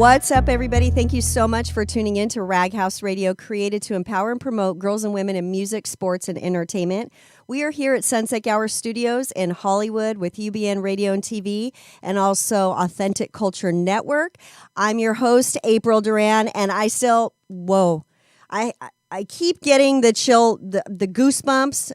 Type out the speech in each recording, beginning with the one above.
What's up, everybody? Thank you so much for tuning in to Rag House Radio, created to empower and promote girls and women in music, sports, and entertainment. We are here at Sunset Gower Studios in Hollywood with UBN Radio and TV and also Authentic Culture Network. I'm your host, April Duran, and I still, I keep getting the chill, the goosebumps.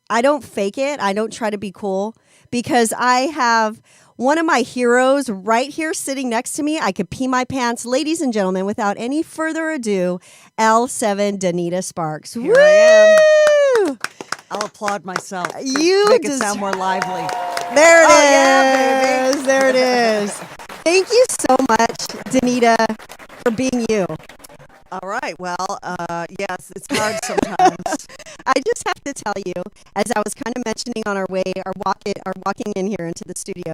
I don't fake it. I don't try to be cool because I have one of my heroes right here sitting next to me. I could pee my pants. Ladies and gentlemen, without any further ado, L7 Donita Sparks. Here I am. I'll applaud myself. You make it sound more lively. There it is. Yeah, there it is. Thank you so much, Donita, for being you. All right. Well, yes, it's hard sometimes. I just have to tell you, as I was kind of mentioning on our walking in here into the studio,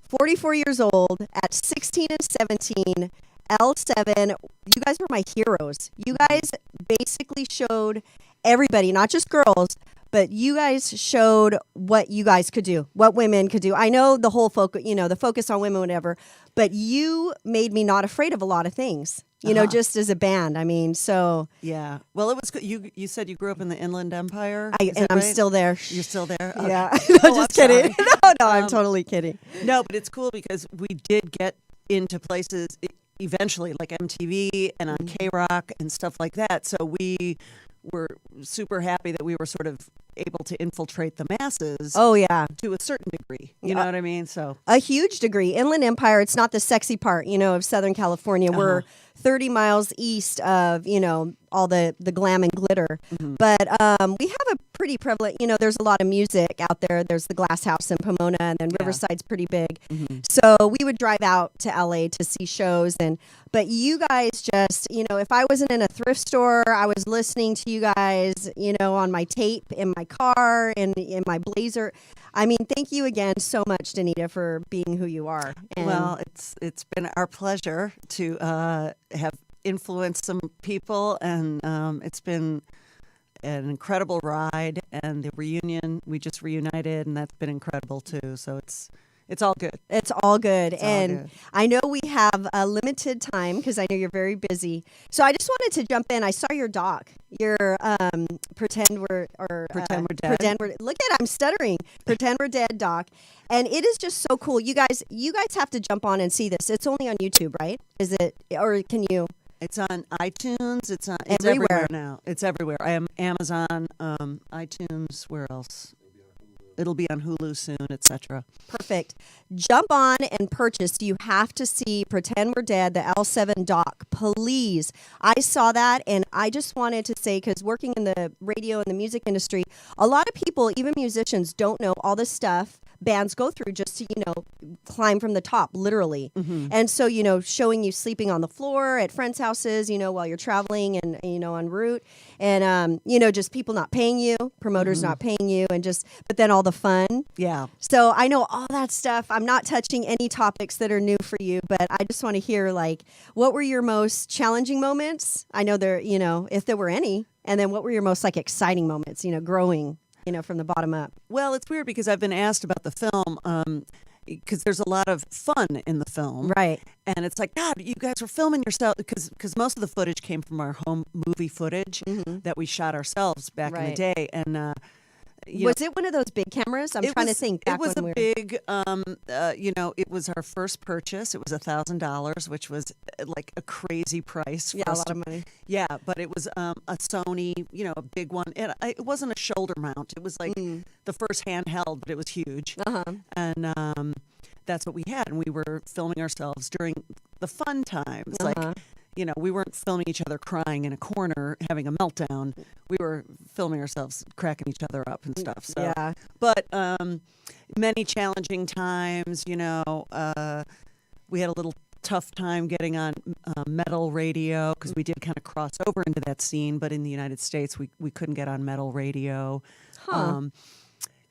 44 years old, at 16 and 17, L7, you guys were my heroes. You guys basically showed everybody, not just girls, but you guys showed what you guys could do, what women could do. I know the whole the focus on women, whatever, but you made me not afraid of a lot of things. Just as a band. I mean, so yeah. Well, it was good. You said you grew up in the Inland Empire, and I'm still there. You're still there? Okay. Yeah. No, just kidding. No, I'm totally kidding. No, but it's cool because we did get into places eventually, like MTV and on K-Rock and stuff like that. So we were super happy that we were sort of able to infiltrate the masses. Oh, yeah. To a certain degree. You know what I mean? So a huge degree. Inland Empire, it's not the sexy part, of Southern California. We're 30 miles east of, all the glam and glitter. Mm-hmm. But we have a pretty prevalent, there's a lot of music out there. There's the Glass House in Pomona, and then Riverside's pretty big. Mm-hmm. So we would drive out to LA to see shows. But you guys just, if I wasn't in a thrift store, I was listening to you guys, on my tape, in my car, in my Blazer. I mean, thank you again so much, Donita, for being who you are. And well, it's been our pleasure to have influenced some people, and it's been an incredible ride. And the reunion, we just reunited, and that's been incredible too. So it's all good. It's all good. I know we have a limited time because I know you're very busy. So I just wanted to jump in. I saw your doc. Your Pretend We're Dead. Look at, I'm stuttering. Pretend We're Dead doc. And it is just so cool. You guys have to jump on and see this. It's only on YouTube, right? Is it, or can you? It's on iTunes. It's everywhere. Everywhere now. It's everywhere. I am Amazon, iTunes. Where else? It'll be on Hulu soon, etc. Perfect. Jump on and purchase. You have to see Pretend We're Dead, the L7 doc. Please. I saw that, and I just wanted to say, because working in the radio and the music industry, a lot of people, even musicians, don't know all the stuff bands go through just to, climb from the top, literally. Mm-hmm. And so, showing you sleeping on the floor at friends' houses, while you're traveling and, en route. And, just people not paying you, promoters not paying you, but then all the fun. Yeah. So I know all that stuff. I'm not touching any topics that are new for you, but I just want to hear, what were your most challenging moments? I know there, if there were any. And then what were your most, exciting moments, growing, from the bottom up? Well, it's weird because I've been asked about the film because there's a lot of fun in the film. Right. And it's like, God, you guys were filming yourself, because most of the footage came from our home movie footage that we shot ourselves back in the day. And was it one of those big cameras? I'm trying to think. It was a big, it was our first purchase. It was $1,000, which was like a crazy price. Yeah, a lot of money. Yeah, but it was a Sony, a big one. It wasn't a shoulder mount. It was like the first handheld, but it was huge. Uh-huh. And that's what we had. And we were filming ourselves during the fun times. Uh-huh. We weren't filming each other crying in a corner, having a meltdown. We were filming ourselves cracking each other up and stuff. So. Yeah. But many challenging times, we had a little tough time getting on metal radio because we did kind of cross over into that scene. But in the United States, we couldn't get on metal radio. Huh.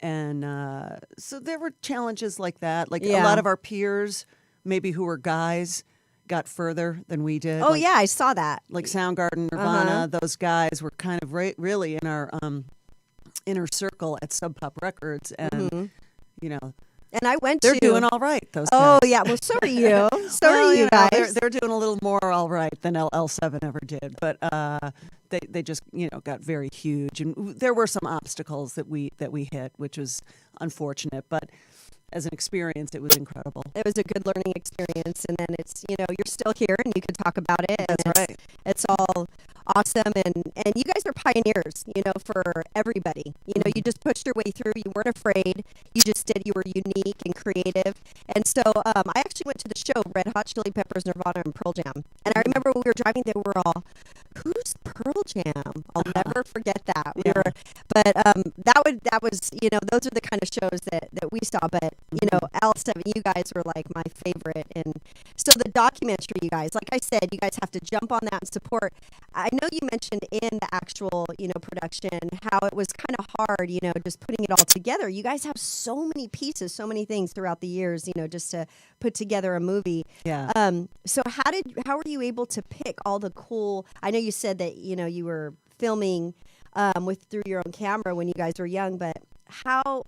So there were challenges like that. A lot of our peers, maybe who were guys, got further than we did. Oh, yeah, I saw that. Like Soundgarden, Nirvana, those guys were kind of really in our inner circle at Sub Pop Records. And, And I went They're to. doing all right, those Oh, guys. yeah. Well, so are you. So Well, are you know, guys. they're doing a little more all right than L7 ever did. But they just, got very huge. And there were some obstacles that we hit, which was unfortunate. But as an experience, it was incredible. It was a good learning experience. And then it's, you're still here and you can talk about it. That's and right. It's all awesome. And you guys are pioneers, for everybody. You just pushed your way through. You weren't afraid. You just did. You were unique and creative. And so I actually went to the show, Red Hot Chili Peppers, Nirvana, and Pearl Jam. And I remember when we were driving, they were all, who's Pearl Jam? I'll never forget that. But that was, those are the kind of shows that we saw. But, L7, you guys were like my favorite. And so the documentary, you guys, like I said, you guys have to jump on that and support. I know you mentioned in the actual, production how it was kind of hard, just putting it all together. You guys have so many pieces, so many things throughout the years, just to put together a movie. Yeah. So how were you able to pick all the cool? I know you said that you were filming through your own camera when you guys were young, but how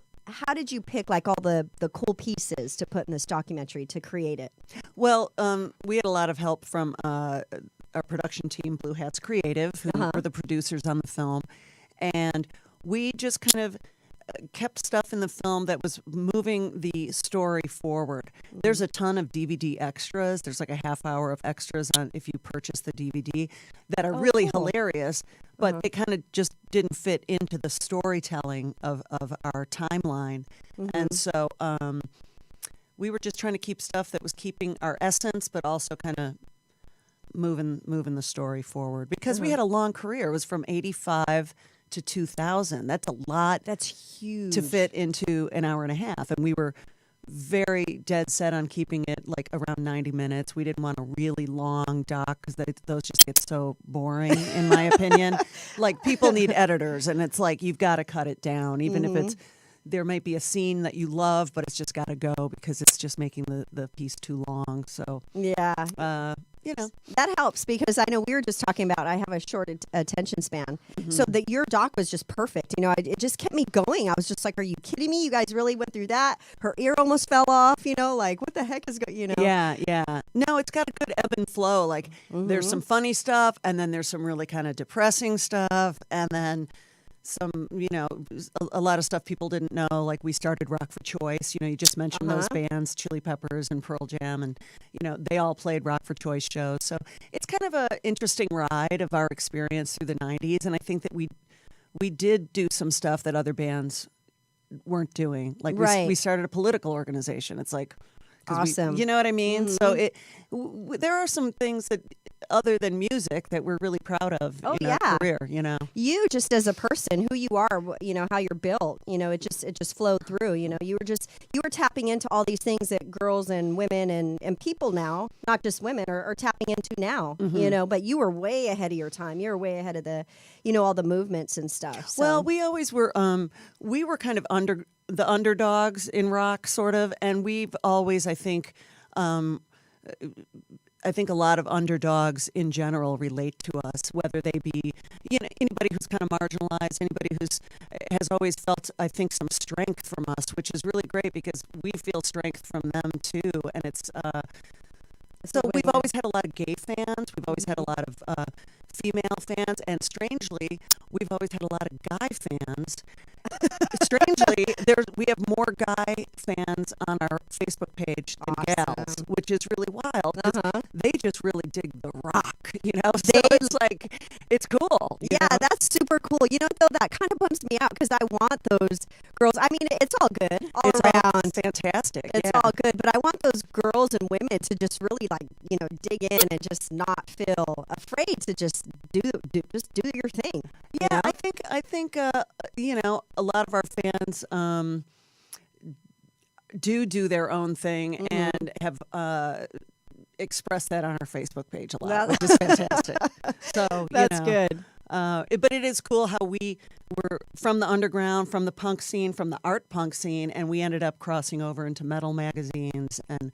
did you pick like all the cool pieces to put in this documentary to create it? Well, we had a lot of help from our production team, Blue Hats Creative, who were the producers on the film. And we just kind of kept stuff in the film that was moving the story forward. There's a ton of DVD extras. There's like a half hour of extras on if you purchase the DVD that are really hilarious, but they kind of just didn't fit into the storytelling of our timeline. And so we were just trying to keep stuff that was keeping our essence, but also kind of moving the story forward, because we had a long career. It was from 85 to 2000. That's a lot. That's huge to fit into an hour and a half. And we were very dead set on keeping it like around 90 minutes. We didn't want a really long doc because those just get so boring, in my opinion. Like, people need editors, and it's like you've got to cut it down, even if there might be a scene that you love, but it's just got to go because it's just making the piece too long. So that helps, because I know we were just talking about I have a short attention span, so that your doc was just perfect. It just kept me going. I was just like, are you kidding me? You guys really went through that? Her ear almost fell off. Like, what the heck is going? Yeah. No, it's got a good ebb and flow. Like, there's some funny stuff, and then there's some really kind of depressing stuff, and then some, a lot of stuff people didn't know. Like, we started Rock for Choice. You just mentioned those bands, Chili Peppers and Pearl Jam, and, they all played Rock for Choice shows. So it's kind of an interesting ride of our experience through the 90s. And I think that we did do some stuff that other bands weren't doing. Like, we started a political organization. It's like, awesome. You know what I mean? So there are some things that, other than music, that we're really proud of in our career. You just as a person, who you are, how you're built. It just flowed through. You were tapping into all these things that girls and women and people now, not just women, are tapping into now. But you were way ahead of your time. You were way ahead of the, all the movements and stuff. So. Well, we always were. We were kind of the underdogs in rock, sort of, and we've always, I think a lot of underdogs in general relate to us, whether they be, anybody who's kind of marginalized, anybody has always felt, I think, some strength from us, which is really great because we feel strength from them too. And it's, so we've always had a lot of gay fans. We've always had a lot of female fans. And strangely, we've always had a lot of guy fans. Strangely, we have more guy fans on our Facebook page than gals, which is really wild. They just really dig the rock, So it's like, it's cool. Yeah, that's super cool. Though, that kind of bums me out because I want those girls. I mean, it's all good all around. Fantastic. It's all good, but I want those girls and women to just really dig in and just not feel afraid to just do your thing. Yeah, I think a lot of our fans do their own thing and have expressed that on our Facebook page a lot, which is fantastic. So that's good. But it is cool how we were from the underground, from the punk scene, from the art punk scene, and we ended up crossing over into metal magazines and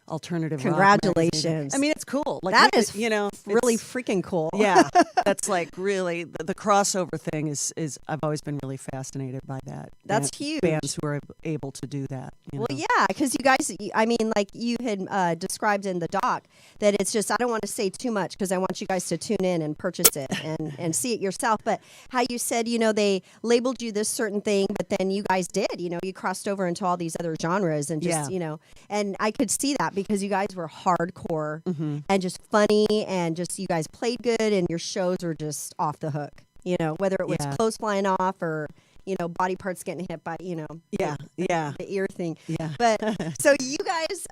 alternative Congratulations. rock magazine. I mean, it's cool. Like that is really it's- freaking cool. Yeah, that's like really the crossover thing is I've always been really fascinated by that. That's huge. Bands who are able to do that. You Well, know? yeah, because you guys, I mean, like you had described in the doc, that it's just, I don't want to say too much because I want you guys to tune in and purchase it and see it yourself. But how you said, they labeled you this certain thing, but then you guys did, you crossed over into all these other genres and just, and I could see that because you guys were hardcore and just funny and just, you guys played good and your shows were just off the hook, whether it was clothes flying off or, body parts getting hit by, the ear thing. Yeah. But so you guys,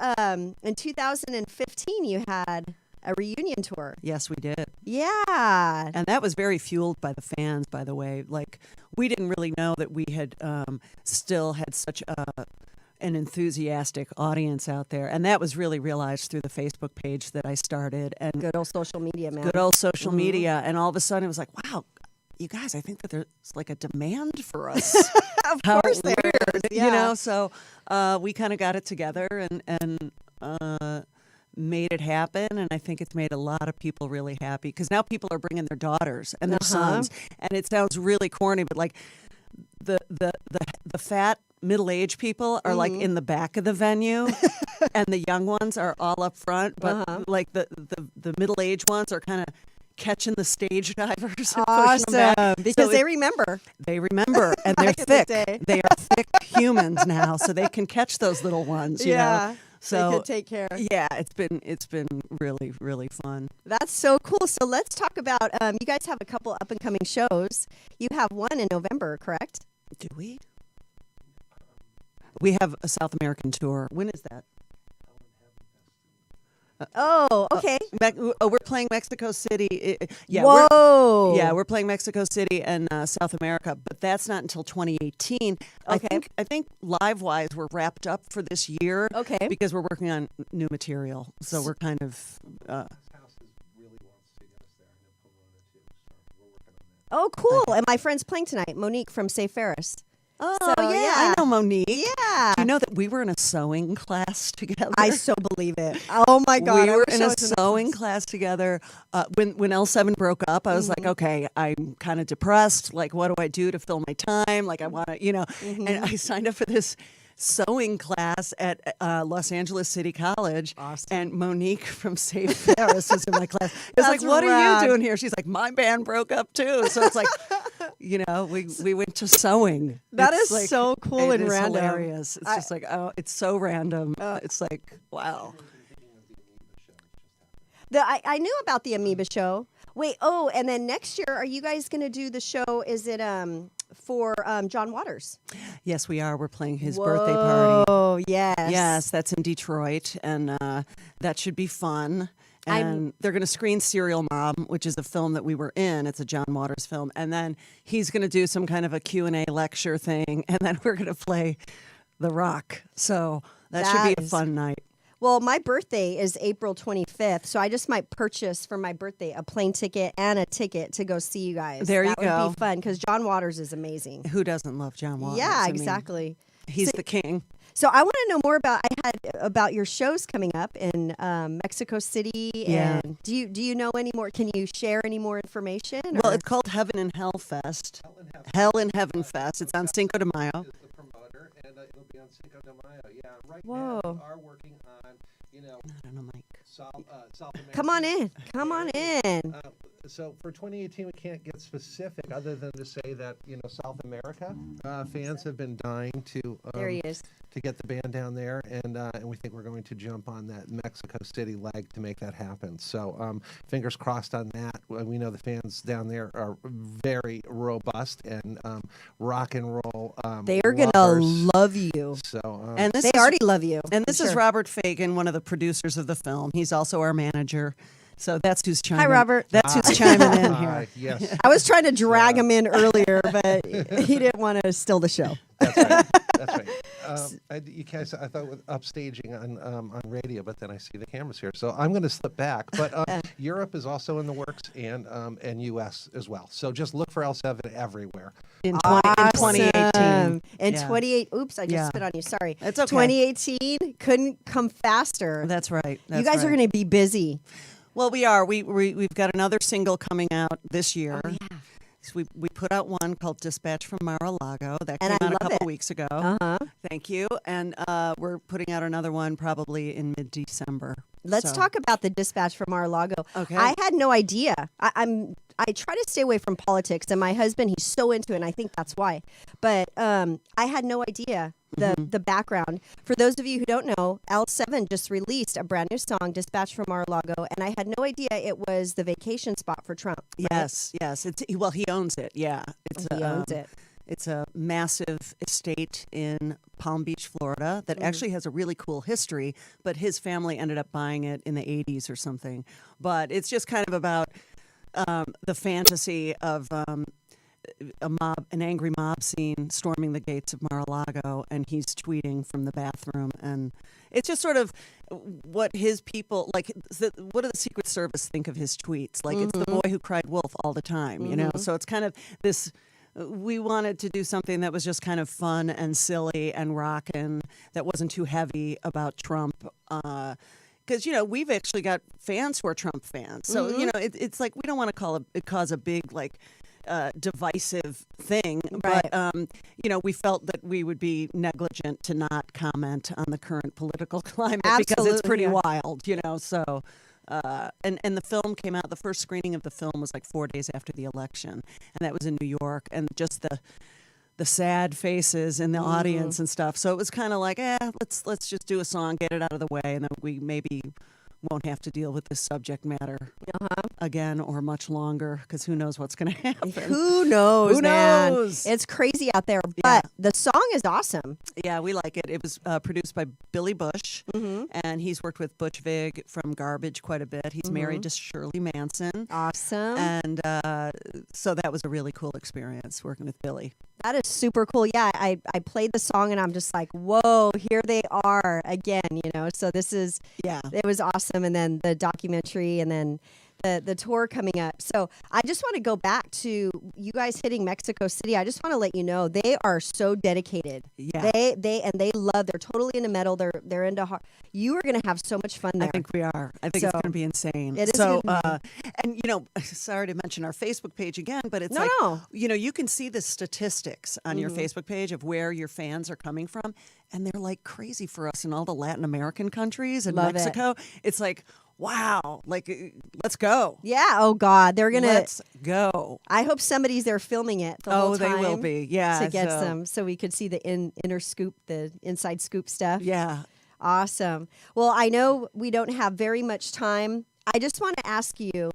in 2015, you had a reunion tour. Yes, we did. Yeah. And that was very fueled by the fans, by the way. Like, we didn't really know that we had still had such an enthusiastic audience out there. And that was really realized through the Facebook page that I started. And good old social media, man. Good old social media. And all of a sudden it was like, wow, you guys, I think that there's like a demand for us. Of course there is. Yeah. So we kind of got it together and made it happen, and I think it's made a lot of people really happy because now people are bringing their daughters and their sons, and it sounds really corny, but like the fat middle-aged people are like in the back of the venue, and the young ones are all up front, but like the middle-aged ones are kind of catching the stage divers and pushing them back. Because they remember. They remember, and they're thick. They are thick humans now, so they can catch those little ones. You know? So they can take care. Yeah, it's been really, really fun. That's so cool. So let's talk about. You guys have a couple up and coming shows. You have one in November, correct? Do we? We have a South American tour. When is that? Okay. We're playing Mexico City. Whoa. We're playing Mexico City and South America, but that's not until 2018. Okay. I think live-wise we're wrapped up for this year. Okay. Because we're working on new material, so we're kind of. Oh, cool! And my friend's playing tonight, Monique from Safe Ferris. Oh, so, yeah. I know Monique. Yeah. Do you know that we were in a sewing class together? I so believe it. Oh, my God. We were in a sewing class together. When L7 broke up, I was like, okay, I'm kind of depressed. Like, what do I do to fill my time? Like, I want to, and I signed up for this sewing class at Los Angeles City College. Awesome. And Monique from Safe Ferris was in my class. It was like, what are you doing here? She's like, my band broke up too. So it's like, we went to sewing. That It's is like, so cool and it's random. hilarious. It's just like, oh, it's so random. It's like, wow. I knew about the Amoeba show. Wait, and then next year, are you guys going to do the show? Is it for John Waters? Yes, we are. We're playing his birthday party. Oh, yes. Yes, that's in Detroit, and that should be fun. And they're going to screen Serial Mom, which is a film that we were in. It's a John Waters film. And then he's going to do some kind of a Q&A lecture thing, and then we're going to play The Rock. So that should be a fun night. Well, my birthday is April 25th, so I just might purchase for my birthday a plane ticket and a ticket to go see you guys. There you go. That would be fun because John Waters is amazing. Who doesn't love John Waters? Yeah, I mean, exactly. he's the king. So I want to know more about your shows coming up in Mexico City. Yeah. And do you know any more? Can you share any more information? Well, it's called Heaven and Hell Fest. Hell and Heaven Fest. It's on Cinco de Mayo. Is the promoter, and it'll be on Cinco de Mayo. Yeah, right Whoa. now we are working on, I don't know, Mike. South America. Come on in. Come on in. So for 2018, we can't get specific other than to say that, South America fans have been dying to There he is. to get the band down there, and we think we're going to jump on that Mexico City leg to make that happen. So fingers crossed on that. We know the fans down there are very robust and rock and roll. They are going to love you. So And They already love you. And this for is sure. Robert Fagan, one of the producers of the film. He's also our manager. So that's who's chiming. Hi, Robert. That's who's chiming in here. Yes. I was trying to drag him in earlier, but he didn't want to steal the show. That's right. That's right. You guys, I thought with upstaging on radio, but then I see the cameras here, so I'm going to slip back. But Europe is also in the works, and U.S. as well. So just look for L7 everywhere. In 2018. In 28. Oops, I just spit on you. Sorry. It's okay. 2018 couldn't come faster. That's right. You guys are going to be busy. Well, we are. We've got another single coming out this year. Oh, yeah. So we put out one called Dispatch from Mar-a-Lago. That came And I out a love couple it. weeks ago. Uh-huh. Thank you. And we're putting out another one probably in mid-December. Let's talk about the Dispatch from Mar-a-Lago. Okay. I had no idea. I try to stay away from politics, and my husband, he's so into it, and I think that's why. But I had no idea the background. For those of you who don't know, L7 just released a brand new song, Dispatch from Mar-a-Lago, and I had no idea it was the vacation spot for Trump. Right? Yes. Well, he owns it. Yeah. He owns it. It's a massive estate in Palm Beach, Florida, that actually has a really cool history, but his family ended up buying it in the 80s or something. But it's just kind of about the fantasy of an angry mob scene storming the gates of Mar-a-Lago, and he's tweeting from the bathroom. And it's just sort of what his people, like, what do the Secret Service think of his tweets? Like, it's the boy who cried wolf all the time, you know? So it's kind of this... We wanted to do something that was just kind of fun and silly and rockin', that wasn't too heavy about Trump. Because, we've actually got fans who are Trump fans. So, it's like we don't want to cause a big, like, divisive thing. Right. But, we felt that we would be negligent to not comment on the current political climate because it's pretty wild, so... And the film came out, the first screening of the film was like 4 days after the election, and that was in New York, and just the sad faces in the audience and stuff. So it was kind of like, let's just do a song, get it out of the way, and then we maybe won't have to deal with this subject matter again or much longer, because who knows what's going to happen. Who knows, Who man? knows? It's crazy out there, but the song is awesome. Yeah, we like it. It was produced by Billy Bush, and he's worked with Butch Vig from Garbage quite a bit. He's married to Shirley Manson. Awesome. And so that was a really cool experience working with Billy. That is super cool. Yeah, I played the song, and I'm just like, whoa, here they are again, So this is, it was awesome. And then the documentary, and then the tour coming up. So I just want to go back to you guys hitting Mexico City. I just want to let you know they are so dedicated. Yeah. They love. They're totally into metal. They're into hard. You are going to have so much fun there. I think we are. I think it's going to be insane. It is. So, and sorry to mention our Facebook page again, but it's you can see the statistics on your Facebook page of where your fans are coming from, and they're like crazy for us in all the Latin American countries and Mexico. It's like, wow, like, let's go. Yeah. Oh, God. They're going to. Let's go. I hope somebody's there filming it the whole time. They will be. Yeah. To get some, so we could see the inner scoop, the inside scoop stuff. Yeah. Awesome. Well, I know we don't have very much time. I just want to ask you,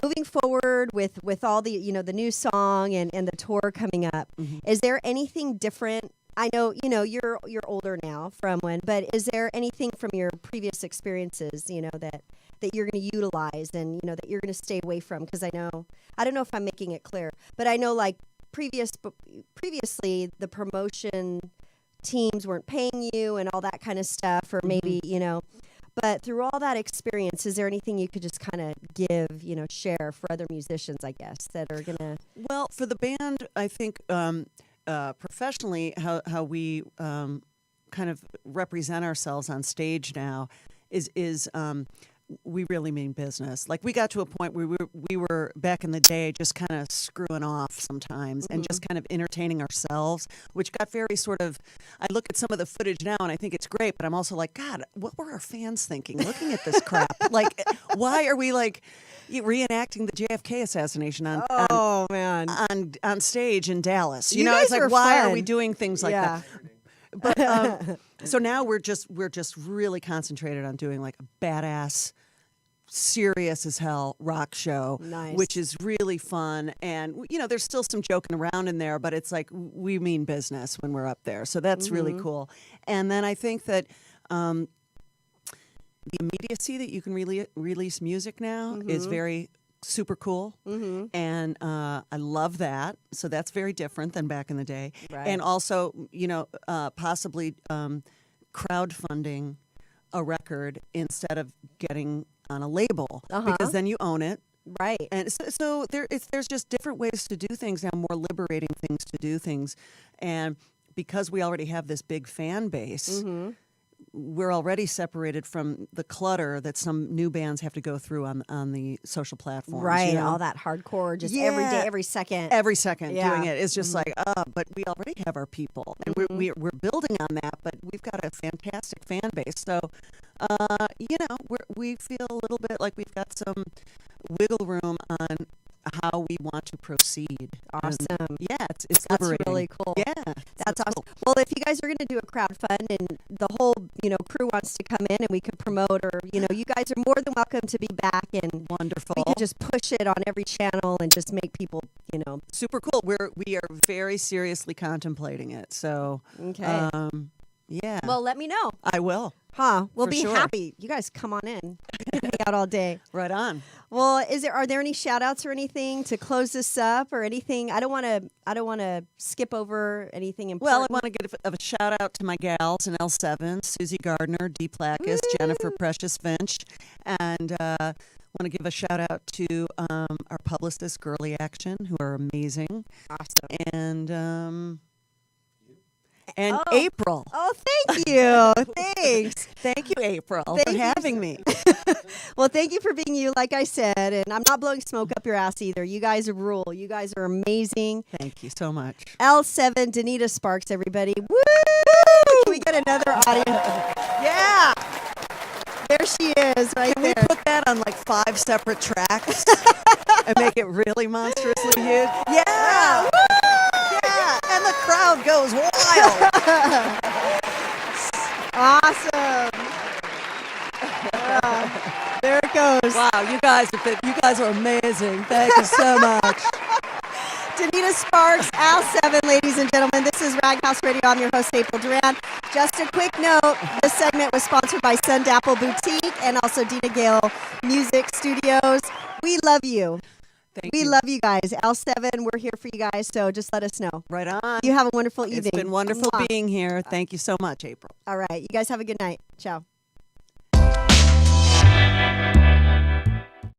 moving forward with all the, the new song and the tour coming up, is there anything different? I know, you're older now from when, but is there anything from your previous experiences, that you're going to utilize and, that you're going to stay away from? Because I don't know if I'm making it clear, but I know like previously the promotion teams weren't paying you and all that kind of stuff, or maybe, but through all that experience, is there anything you could just kind of give, share for other musicians, I guess, that are going to... Well, for the band, I think... professionally, how we kind of represent ourselves on stage now is we really mean business. Like, we got to a point where we were back in the day just kind of screwing off sometimes and just kind of entertaining ourselves, which got very sort of, I look at some of the footage now and I think it's great, but I'm also like, God, what were our fans thinking looking at this crap? Like, why are we like reenacting the JFK assassination on stage in Dallas? You know, it's like, why are we doing things like that? But so now we're just really concentrated on doing like a badass, serious as hell rock show, which is really fun. And there's still some joking around in there, but it's like we mean business when we're up there. So that's really cool. And then I think that the immediacy that you can release music now is very super cool. And I love that. So that's very different than back in the day. Right. And also, possibly crowdfunding a record instead of getting on a label, because then you own it. Right. And so there's just different ways to do things now, more liberating things to do things. And because we already have this big fan base, we're already separated from the clutter that some new bands have to go through on the social platforms. Right. All that hardcore, just every day, every second. Every second Yeah. doing it. It's just like, but we already have our people. And we're building on that, but we've got a fantastic fan base. So, we feel a little bit like we've got some wiggle room on how we want to proceed. Awesome. And it's That's liberating. really cool. Yeah. That's so awesome. cool. Well, if you guys are going to do a crowdfund and the whole, crew wants to come in and we could promote, or, you guys are more than welcome to be back, and Wonderful. we could just push it on every channel and just make people, Super cool. We are very seriously contemplating it. So, Okay. yeah. Well, let me know. I will. Huh? We'll For be sure. happy. You guys come on in. We can hang out all day. Right on. Well, are there any shout outs or anything to close this up, or anything? I don't want to skip over anything important. Well, I want to give a shout out to my gals in L7, Suzi Gardner, Dee Placus, Jennifer Precious Finch, and want to give a shout out to our publicist, Girly Action, who are amazing. Awesome. And April. Oh, thank you. Thanks. Thank you, April, Thank for you. having me. Well, thank you for being you, like I said, and I'm not blowing smoke up your ass either. You guys rule. You guys are amazing. Thank you so much. L7, Donita Sparks, everybody. Woo! Can we get another audience? Yeah. There she is, right Can there. we put that on like 5 separate tracks and make it really monstrously huge? Yeah. Woo! Yeah. And the crowd goes wild. Awesome. There it goes. Wow, you guys are amazing. Thank you so much. Donita Sparks, L7, ladies and gentlemen. This is Rag House Radio. I'm your host, April Duran. Just a quick note, this segment was sponsored by Sundapple Boutique and also Dina Gale Music Studios. We love you. We love you guys. L7, we're here for you guys, so just let us know. Right on. You have a wonderful evening. It's been wonderful Mwah. being here. Thank you so much, April. All right. You guys have a good night. Ciao.